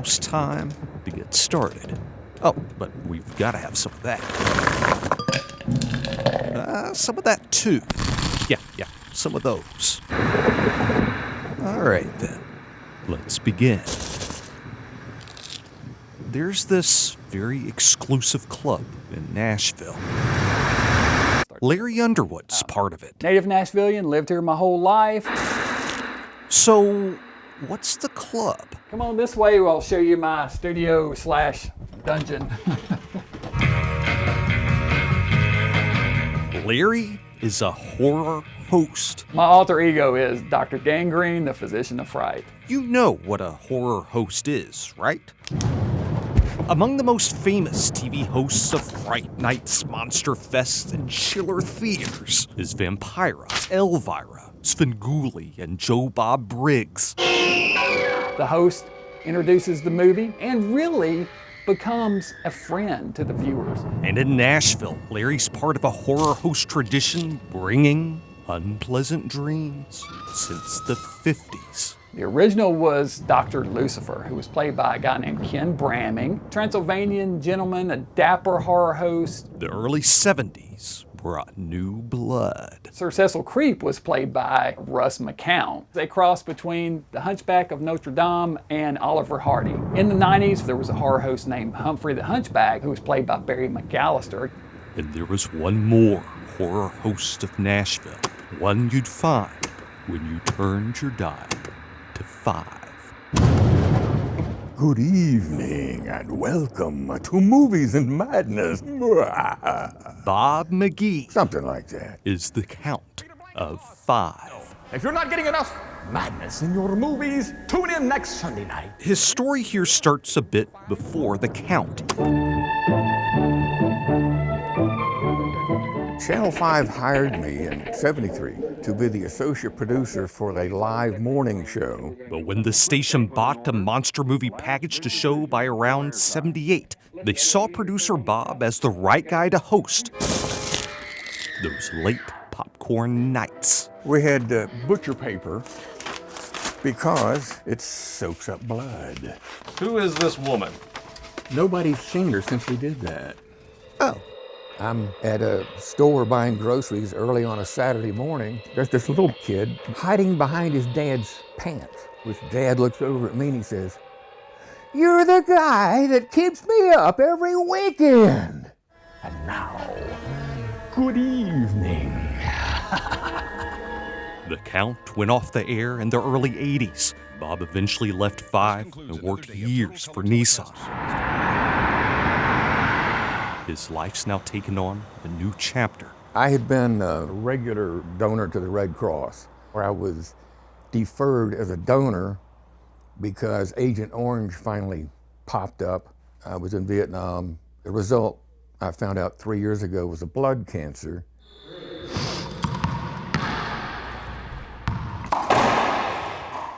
almost time to get started. Oh, but we've got to have some of that. Some of that too. Yeah, some of those. All right then, let's begin. There's this very exclusive club in Nashville. Larry Underwood's part of it. Native Nashvilleian, lived here my whole life. So, what's the club? Come on this way, I'll show you my studio/dungeon. Larry is a horror host. My alter ego is Dr. Gangrene, the physician of fright. You know what a horror host is, right? Among the most famous TV hosts of Fright Nights, Monster Fests, and Chiller Theaters is Vampira, Elvira, Svengoolie, and Joe Bob Briggs. The host introduces the movie and really becomes a friend to the viewers. And in Nashville, Larry's part of a horror host tradition bringing unpleasant dreams since the 50s. The original was Dr. Lucifer, who was played by a guy named Ken Bramming. Transylvanian gentleman, a dapper horror host. The early 70s brought new blood. Sir Cecil Creep was played by Russ McCown. They crossed between the Hunchback of Notre Dame and Oliver Hardy. In the 90s, there was a horror host named Humphrey the Hunchback, who was played by Barry McAllister. And there was one more horror host of Nashville, one you'd find when you turned your dial to 5. Good evening and welcome to Movies and Madness. Bob McGee. Something like that. Is the count of 5. If you're not getting enough madness in your movies, tune in next Sunday night. His story here starts a bit before the count. Channel 5 hired me in '73 to be the associate producer for a live morning show. But when the station bought a monster movie package to show by around '78, they saw producer Bob as the right guy to host those late popcorn nights. We had butcher paper because it soaks up blood. Who is this woman? Nobody's seen her since we did that. Oh. I'm at a store buying groceries early on a Saturday morning. There's this little kid hiding behind his dad's pants. His dad looks over at me and he says, "You're the guy that keeps me up every weekend." And now, good evening. The count went off the air in the early 80s. Bob eventually left 5 and worked years for Nissan. His life's now taken on a new chapter. I had been a regular donor to the Red Cross, where I was deferred as a donor because Agent Orange finally popped up. I was in Vietnam. The result, I found out 3 years ago, was a blood cancer.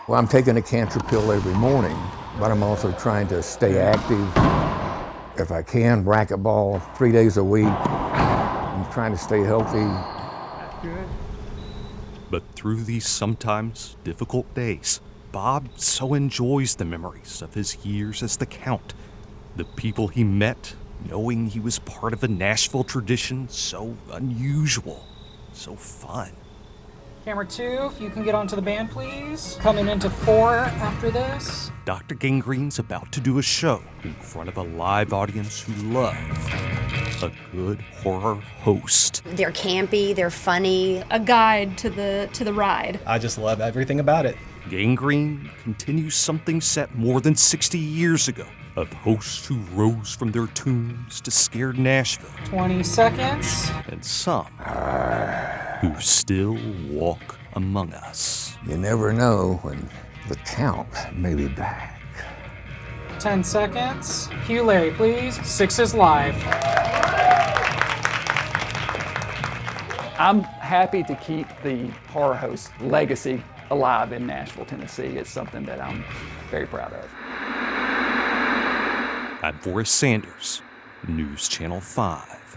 Well, I'm taking a cancer pill every morning, but I'm also trying to stay active. If I can, racquetball 3 days a week. I'm trying to stay healthy. But through these sometimes difficult days, Bob so enjoys the memories of his years as the Count. The people he met, knowing he was part of a Nashville tradition so unusual, so fun. Camera 2, if you can get onto the band, please. Coming into 4 after this. Dr. Gangrene's about to do a show in front of a live audience who love a good horror host. They're campy, they're funny. A guide to the ride. I just love everything about it. Gangrene continues something set more than 60 years ago, of hosts who rose from their tombs to scare Nashville. 20 seconds. And some who still walk among us. You never know when the Count may be back. 10 seconds. Cue Larry, please. 6 is live. I'm happy to keep the horror host legacy alive in Nashville, Tennessee. It's something that I'm very proud of. I'm Forrest Sanders, News Channel 5.